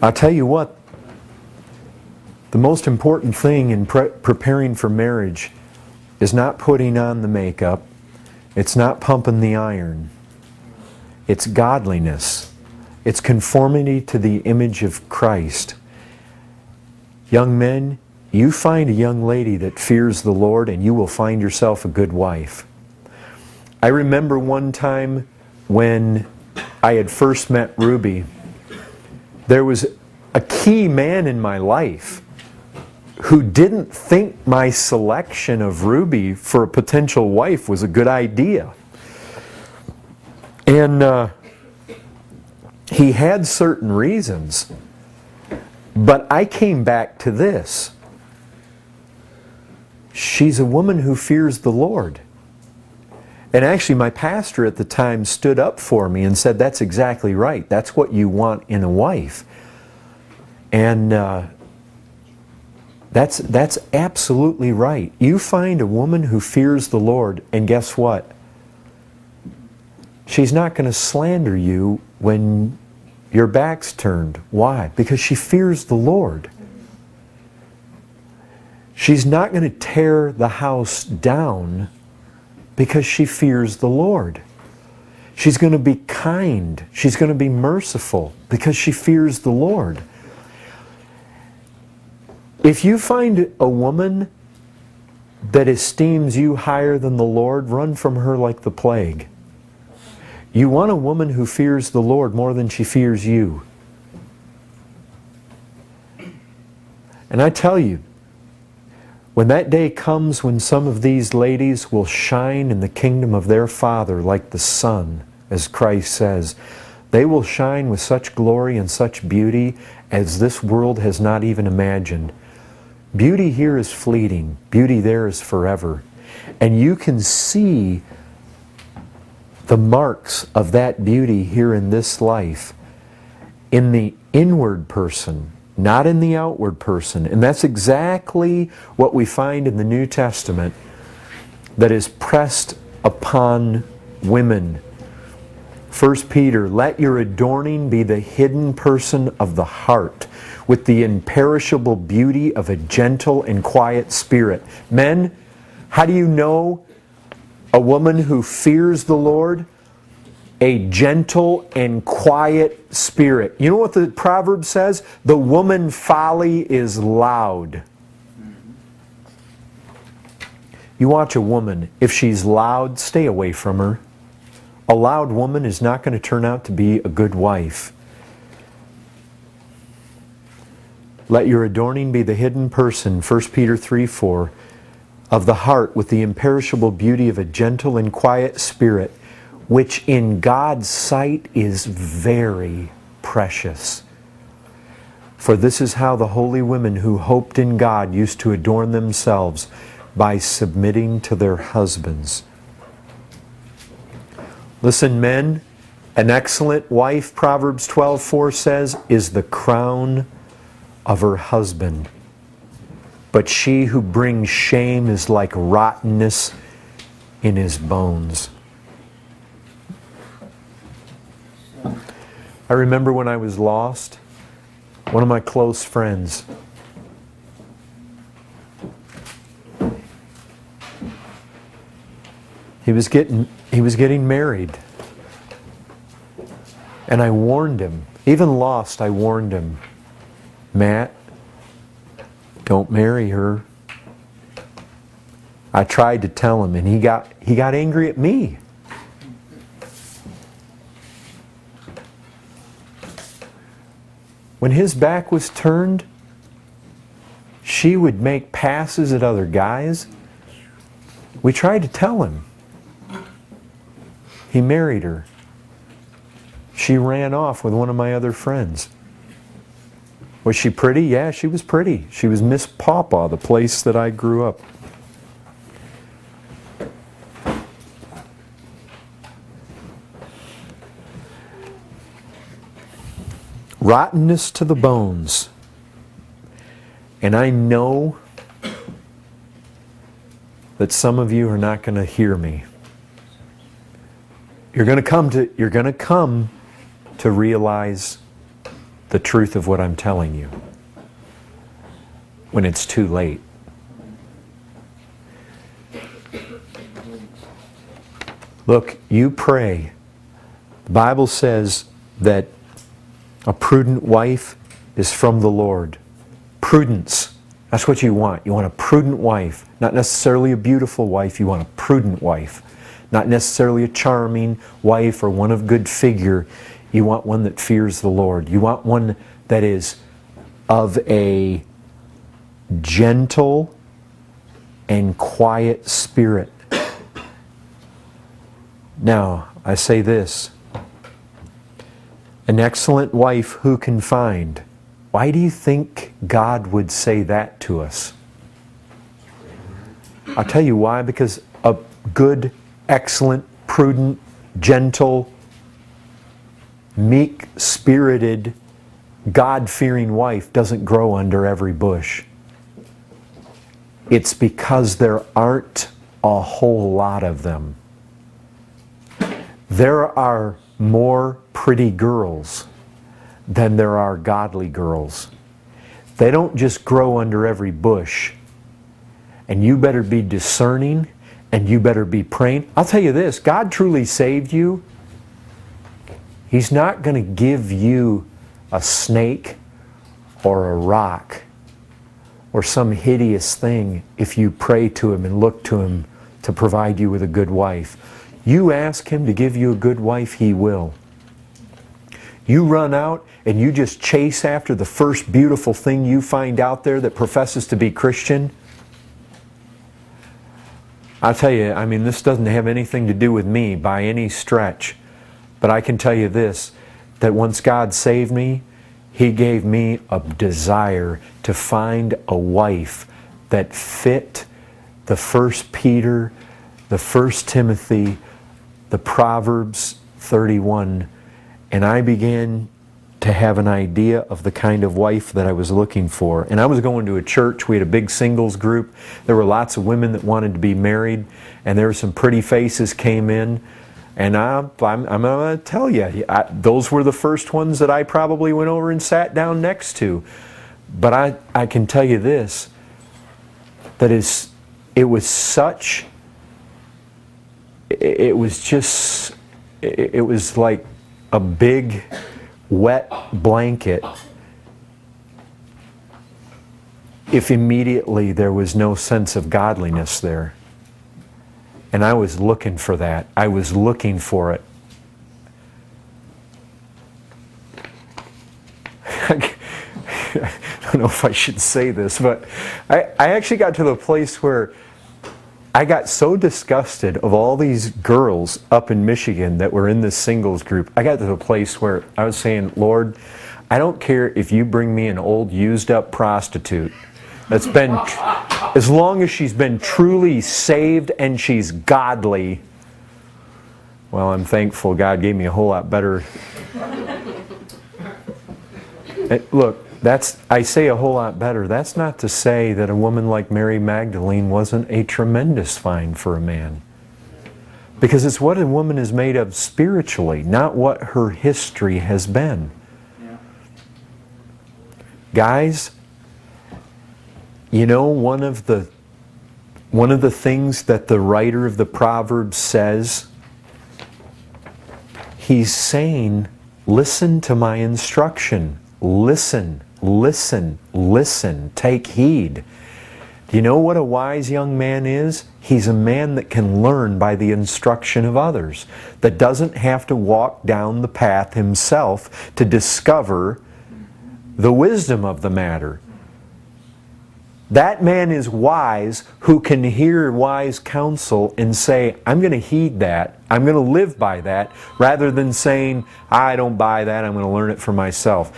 I'll tell you what, the most important thing in preparing for marriage is not putting on the makeup. It's not pumping the iron. It's godliness. It's conformity to the image of Christ. Young men, you find a young lady that fears the Lord and you will find yourself a good wife. I remember one time when I had first met Ruby, there was a key man in my life who didn't think my selection of Ruby for a potential wife was a good idea. And he had certain reasons, but I came back to this. She's a woman who fears the Lord. And actually my pastor at the time stood up for me and said, that's exactly right. That's what you want in a wife. And that's absolutely right. You find a woman who fears the Lord, and guess what? She's not going to slander you when your back's turned. Why? Because she fears the Lord. She's not going to tear the house down because she fears the Lord. She's going to be kind. She's going to be merciful because she fears the Lord. If you find a woman that esteems you higher than the Lord, run from her like the plague. You want a woman who fears the Lord more than she fears you. And I tell you, when that day comes when some of these ladies will shine in the kingdom of their Father like the sun, as Christ says, they will shine with such glory and such beauty as this world has not even imagined. Beauty here is fleeting. Beauty there is forever. And you can see the marks of that beauty here in this life in the inward person, not in the outward person. And that's exactly what we find in the New Testament that is pressed upon women. 1 Peter, let your adorning be the hidden person of the heart, with the imperishable beauty of a gentle and quiet spirit. Men, how do you know a woman who fears the Lord? A gentle and quiet spirit. You know what the proverb says? The woman folly is loud. You watch a woman, if she's loud, stay away from her. A loud woman is not going to turn out to be a good wife. Let your adorning be the hidden person, 1 Peter 3:4, of the heart with the imperishable beauty of a gentle and quiet spirit, which in God's sight is very precious. For this is how the holy women who hoped in God used to adorn themselves, by submitting to their husbands. Listen, men, an excellent wife, Proverbs 12:4 says, is the crown of her husband. But she who brings shame is like rottenness in his bones. I remember when I was lost, one of my close friends, he was getting married. And I warned him, even lost, I warned him, Matt, don't marry her. I tried to tell him, and he got angry at me. When his back was turned, she would make passes at other guys. We tried to tell him. He married her. She ran off with one of my other friends. Was she pretty? Yeah, she was pretty. She was Miss Pawpaw, the place that I grew up. Rottenness to the bones. And I know that some of you are not going to hear me. You're going to come to realize the truth of what I'm telling you when it's too late. Look, you pray. The Bible says that a prudent wife is from the Lord. Prudence. That's what you want. You want a prudent wife. Not necessarily a beautiful wife. You want a prudent wife. Not necessarily a charming wife or one of good figure. You want one that fears the Lord. You want one that is of a gentle and quiet spirit. Now, I say this. An excellent wife who can find. Why do you think God would say that to us? I'll tell you why. Because a good, excellent, prudent, gentle, meek-spirited, God-fearing wife doesn't grow under every bush. It's because there aren't a whole lot of them. There are more pretty girls than there are godly girls. They don't just grow under every bush. And you better be discerning, and you better be praying. I'll tell you this, God truly saved you. He's not going to give you a snake or a rock or some hideous thing if you pray to Him and look to Him to provide you with a good wife. You ask Him to give you a good wife, He will. You run out and you just chase after the first beautiful thing you find out there that professes to be Christian. I'll tell you, I mean, this doesn't have anything to do with me by any stretch. But I can tell you this, that once God saved me, He gave me a desire to find a wife that fit the 1 Peter, the 1 Timothy, the Proverbs 31, and I began to have an idea of the kind of wife that I was looking for. And I was going to a church. We had a big singles group. There were lots of women that wanted to be married, and there were some pretty faces came in. And I'm going to tell you, those were the first ones that I probably went over and sat down next to. But I can tell you this, that it was like a big wet blanket if immediately there was no sense of godliness there. And I was looking for that. I was looking for it. I don't know if I should say this, but I actually got to the place where I got so disgusted of all these girls up in Michigan that were in this singles group. I got to the place where I was saying, Lord, I don't care if you bring me an old used up prostitute that's been, as long as she's been truly saved and she's godly. Well, I'm thankful God gave me a whole lot better. Look, I say a whole lot better. That's not to say that a woman like Mary Magdalene wasn't a tremendous find for a man. Because it's what a woman is made of spiritually, not what her history has been. Yeah. Guys, you know, one of the things that the writer of the Proverbs says, he's saying, listen to my instruction. Listen, listen, listen. Take heed. Do you know what a wise young man is? He's a man that can learn by the instruction of others, that doesn't have to walk down the path himself to discover the wisdom of the matter. That man is wise who can hear wise counsel and say, I'm going to heed that, I'm going to live by that, rather than saying, I don't buy that, I'm going to learn it for myself.